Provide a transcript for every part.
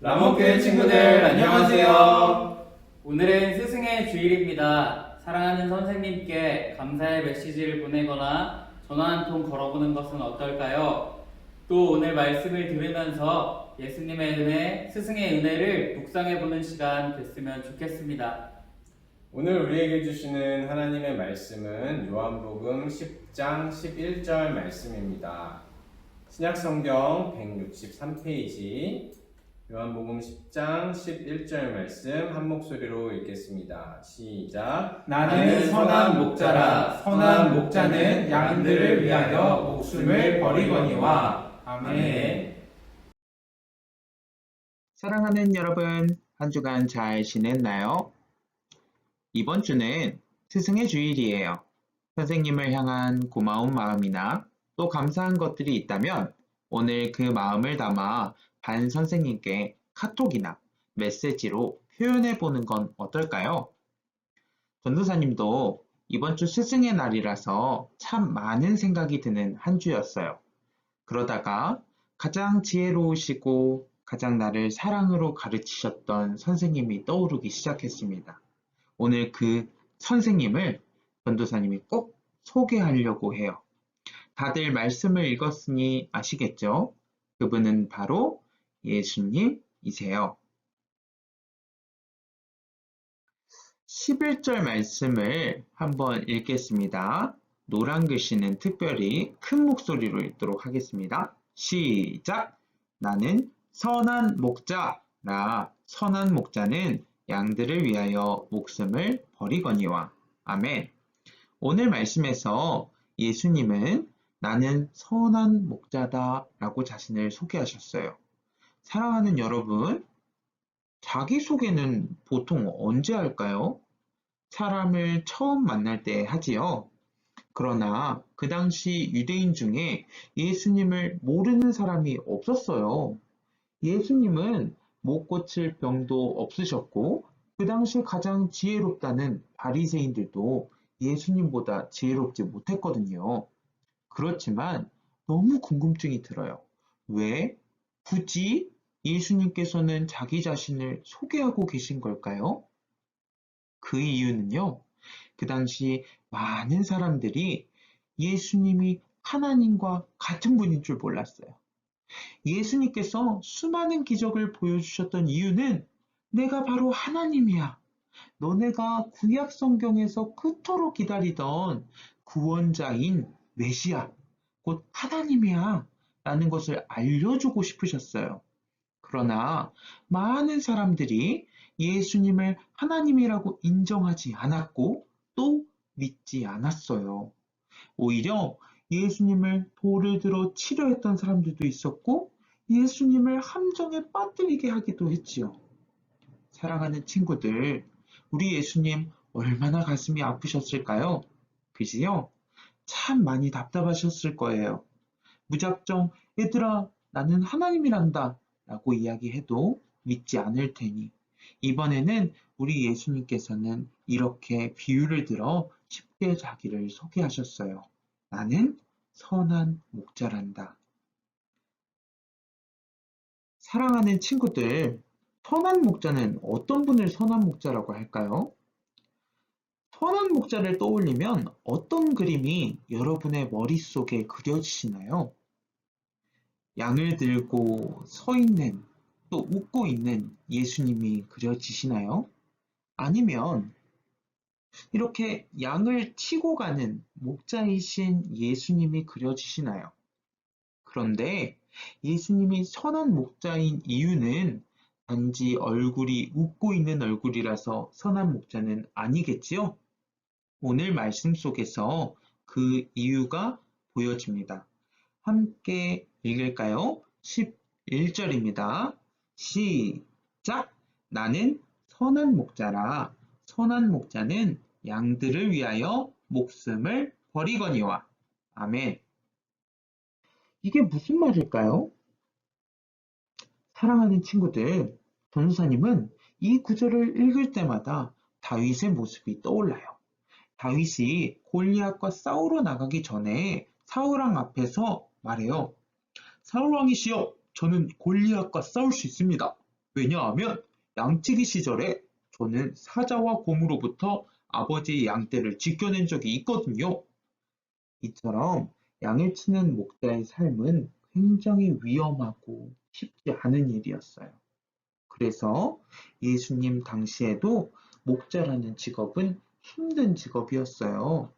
라몬교회 친구들 안녕하세요. 오늘은 스승의 주일입니다. 사랑하는 선생님께 감사의 메시지를 보내거나 전화 한 통 걸어보는 것은 어떨까요? 또 오늘 말씀을 들으면서 예수님의 은혜, 스승의 은혜를 묵상해보는 시간 됐으면 좋겠습니다. 오늘 우리에게 주시는 하나님의 말씀은 요한복음 10장 11절 말씀입니다. 신약성경 163페이지 요한복음 10장 11절 말씀 한 목소리로 읽겠습니다. 시작. 나는 선한 목자라. 선한 목자는 양들을 위하여 목숨을 버리거니와. 아멘. 사랑하는 여러분, 한 주간 잘 지냈나요? 이번 주는 스승의 주일이에요. 선생님을 향한 고마운 마음이나 또 감사한 것들이 있다면 오늘 그 마음을 담아 반 선생님께 카톡이나 메시지로 표현해 보는 건 어떨까요? 전도사님도 이번 주 스승의 날이라서 참 많은 생각이 드는 한 주였어요. 그러다가 가장 지혜로우시고 가장 나를 사랑으로 가르치셨던 선생님이 떠오르기 시작했습니다. 오늘 그 선생님을 전도사님이 꼭 소개하려고 해요. 다들 말씀을 읽었으니 아시겠죠? 그분은 바로 예수님이세요. 11절 말씀을 한번 읽겠습니다. 노란 글씨는 특별히 큰 목소리로 읽도록 하겠습니다. 시작! 나는 선한 목자라. 선한 목자는 양들을 위하여 목숨을 버리거니와. 아멘. 오늘 말씀에서 예수님은 나는 선한 목자다 라고 자신을 소개하셨어요. 사랑하는 여러분, 자기소개는 보통 언제 할까요? 사람을 처음 만날 때 하지요. 그러나 그 당시 유대인 중에 예수님을 모르는 사람이 없었어요. 예수님은 못 고칠 병도 없으셨고 그 당시 가장 지혜롭다는 바리새인들도 예수님보다 지혜롭지 못했거든요. 그렇지만 너무 궁금증이 들어요. 왜 굳이 예수님께서는 자기 자신을 소개하고 계신 걸까요? 그 이유는요. 그 당시 많은 사람들이 예수님이 하나님과 같은 분인 줄 몰랐어요. 예수님께서 수많은 기적을 보여주셨던 이유는 내가 바로 하나님이야. 너네가 구약 성경에서 그토록 기다리던 구원자인 메시아, 곧 하나님이야. 라는 것을 알려주고 싶으셨어요. 그러나 많은 사람들이 예수님을 하나님이라고 인정하지 않았고 또 믿지 않았어요. 오히려 예수님을 돌을 들어 치려했던 사람들도 있었고 예수님을 함정에 빠뜨리게 하기도 했지요. 사랑하는 친구들, 우리 예수님 얼마나 가슴이 아프셨을까요? 그지요? 참 많이 답답하셨을 거예요. 무작정 얘들아 나는 하나님이란다 라고 이야기해도 믿지 않을 테니 이번에는 우리 예수님께서는 이렇게 비유를 들어 쉽게 자기를 소개하셨어요. 나는 선한 목자란다. 사랑하는 친구들, 선한 목자는 어떤 분을 선한 목자라고 할까요? 선한 목자를 떠올리면 어떤 그림이 여러분의 머릿속에 그려지시나요? 양을 들고 서 있는, 또 웃고 있는 예수님이 그려지시나요? 아니면 이렇게 양을 치고 가는 목자이신 예수님이 그려지시나요? 그런데 예수님이 선한 목자인 이유는 단지 얼굴이 웃고 있는 얼굴이라서 선한 목자는 아니겠지요? 오늘 말씀 속에서 그 이유가 보여집니다. 함께 읽을까요? 11절입니다. 시작! 나는 선한 목자라. 선한 목자는 양들을 위하여 목숨을 버리거니와. 아멘. 이게 무슨 말일까요? 사랑하는 친구들, 전도사님은 이 구절을 읽을 때마다 다윗의 모습이 떠올라요. 다윗이 골리앗과 싸우러 나가기 전에 사울왕 앞에서 말해요. 사울왕이시여, 저는 골리앗과 싸울 수 있습니다. 왜냐하면 양치기 시절에 저는 사자와 곰으로부터 아버지의 양떼를 지켜낸 적이 있거든요. 이처럼 양을 치는 목자의 삶은 굉장히 위험하고 쉽지 않은 일이었어요. 그래서 예수님 당시에도 목자라는 직업은 힘든 직업이었어요.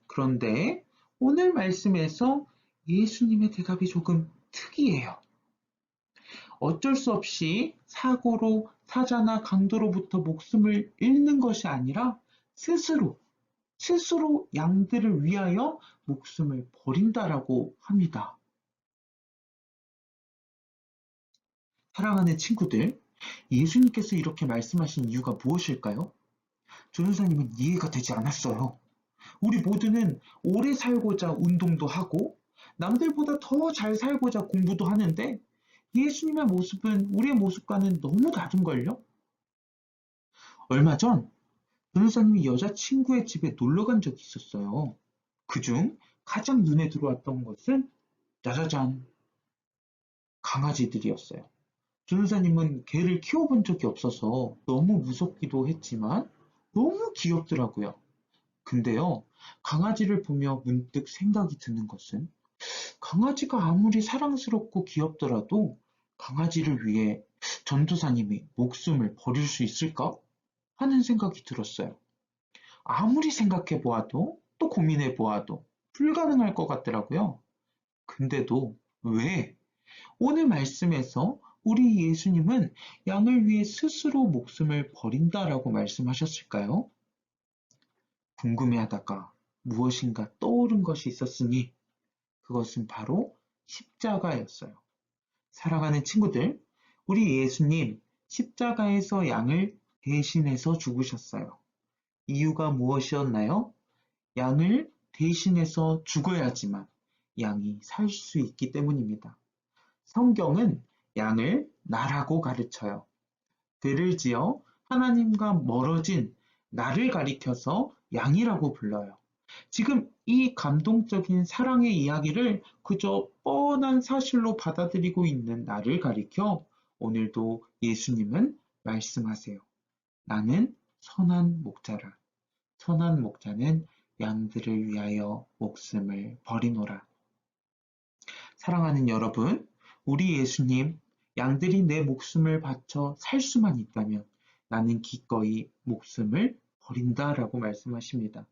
그런데 오늘 말씀에서 예수님의 대답이 조금 특이해요. 어쩔 수 없이 사고로 사자나 강도로부터 목숨을 잃는 것이 아니라 스스로 양들을 위하여 목숨을 버린다라고 합니다. 사랑하는 친구들, 예수님께서 이렇게 말씀하신 이유가 무엇일까요? 조연사님은 이해가 되지 않았어요. 우리 모두는 오래 살고자 운동도 하고 남들보다 더 잘 살고자 공부도 하는데 예수님의 모습은 우리의 모습과는 너무 다른걸요? 얼마 전 변호사님이 여자친구의 집에 놀러 간 적이 있었어요. 그중 가장 눈에 들어왔던 것은 짜자잔, 강아지들이었어요. 변호사님은 개를 키워본 적이 없어서 너무 무섭기도 했지만 너무 귀엽더라고요. 근데요, 강아지를 보며 문득 생각이 드는 것은 강아지가 아무리 사랑스럽고 귀엽더라도 강아지를 위해 전도사님이 목숨을 버릴 수 있을까? 하는 생각이 들었어요. 아무리 생각해 보아도 또 고민해 보아도 불가능할 것 같더라고요. 근데도 왜? 오늘 말씀에서 우리 예수님은 양을 위해 스스로 목숨을 버린다라고 말씀하셨을까요? 궁금해하다가 무엇인가 떠오른 것이 있었으니 그것은 바로 십자가였어요. 사랑하는 친구들, 우리 예수님 십자가에서 양을 대신해서 죽으셨어요. 이유가 무엇이었나요? 양을 대신해서 죽어야지만 양이 살 수 있기 때문입니다. 성경은 양을 나라고 가르쳐요. 들을 지어 하나님과 멀어진 나를 가리켜서 양이라고 불러요. 지금 이 감동적인 사랑의 이야기를 그저 뻔한 사실로 받아들이고 있는 나를 가리켜 오늘도 예수님은 말씀하세요. 나는 선한 목자라. 선한 목자는 양들을 위하여 목숨을 버리노라. 사랑하는 여러분, 우리 예수님, 양들이 내 목숨을 바쳐 살 수만 있다면 나는 기꺼이 목숨을 버린다라고 말씀하십니다.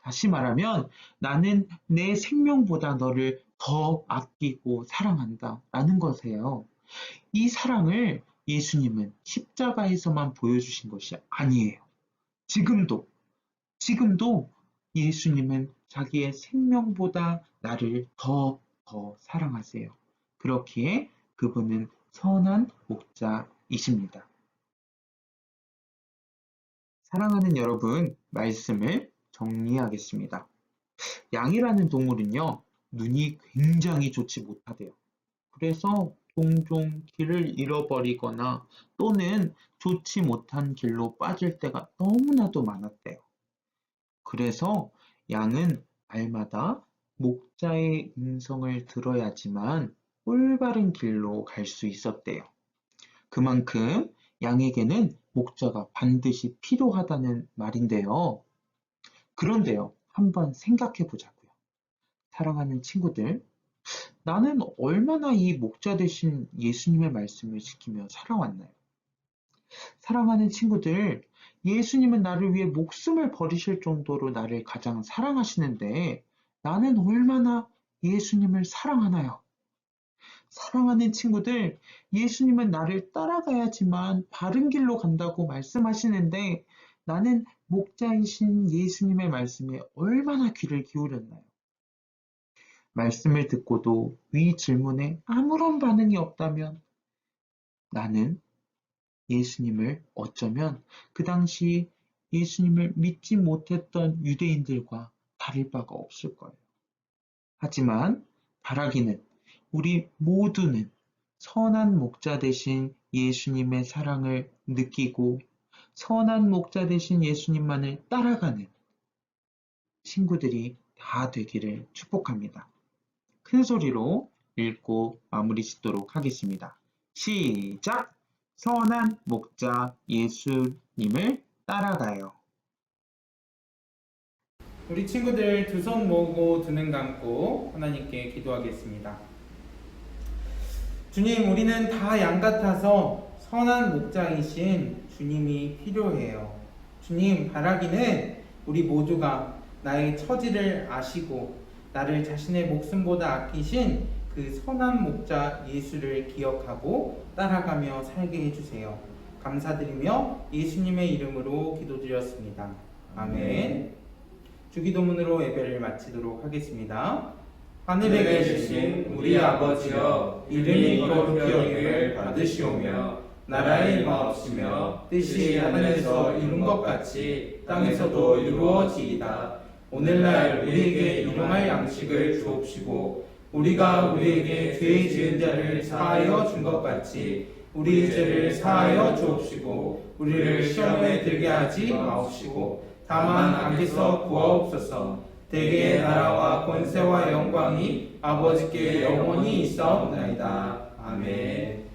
다시 말하면 나는 내 생명보다 너를 더 아끼고 사랑한다 라는 것이에요. 이 사랑을 예수님은 십자가에서만 보여주신 것이 아니에요. 지금도 예수님은 자기의 생명보다 나를 더 사랑하세요. 그렇기에 그분은 선한 목자이십니다. 사랑하는 여러분, 말씀을 정리하겠습니다. 양이라는 동물은요, 눈이 굉장히 좋지 못하대요. 그래서 종종 길을 잃어버리거나 또는 좋지 못한 길로 빠질 때가 너무나도 많았대요. 그래서 양은 알마다 목자의 음성을 들어야지만 올바른 길로 갈 수 있었대요. 그만큼 양에게는 목자가 반드시 필요하다는 말인데요. 그런데요, 한번 생각해 보자고요. 사랑하는 친구들, 나는 얼마나 이 목자 되신 예수님의 말씀을 지키며 살아왔나요? 사랑하는 친구들, 예수님은 나를 위해 목숨을 버리실 정도로 나를 가장 사랑하시는데 나는 얼마나 예수님을 사랑하나요? 사랑하는 친구들, 예수님은 나를 따라가야지만 바른 길로 간다고 말씀하시는데 나는 목자이신 예수님의 말씀에 얼마나 귀를 기울였나요? 말씀을 듣고도 위 질문에 아무런 반응이 없다면 나는 예수님을 어쩌면 그 당시 예수님을 믿지 못했던 유대인들과 다를 바가 없을 거예요. 하지만 바라기는 우리 모두는 선한 목자 되신 예수님의 사랑을 느끼고 선한 목자 되신 예수님만을 따라가는 친구들이 다 되기를 축복합니다. 큰 소리로 읽고 마무리 짓도록 하겠습니다. 시작! 선한 목자 예수님을 따라가요. 우리 친구들 두 손 모으고 두 눈 감고 하나님께 기도하겠습니다. 주님, 우리는 다 양 같아서 선한 목자이신 주님이 필요해요. 주님, 바라기는 우리 모두가 나의 처지를 아시고 나를 자신의 목숨보다 아끼신 그 선한 목자 예수를 기억하고 따라가며 살게 해주세요. 감사드리며 예수님의 이름으로 기도드렸습니다. 아멘. 주기도문으로 예배를 마치도록 하겠습니다. 하늘에 계신 우리 아버지여, 이름이 거룩히 여김을 받으시오며 나라의 임하옵시며 뜻이 하늘에서 이룬 것 같이 땅에서도 이루어지이다. 오늘날 우리에게 일용할 양식을 주옵시고 우리가 우리에게 죄 지은 자를 사하여 준 것 같이 우리 죄를 사하여 주옵시고 우리를 시험에 들게 하지 마옵시고 다만 악에서 구하옵소서. 대개의 나라와 권세와 영광이 아버지께 영원히 있사옵나이다. 아멘.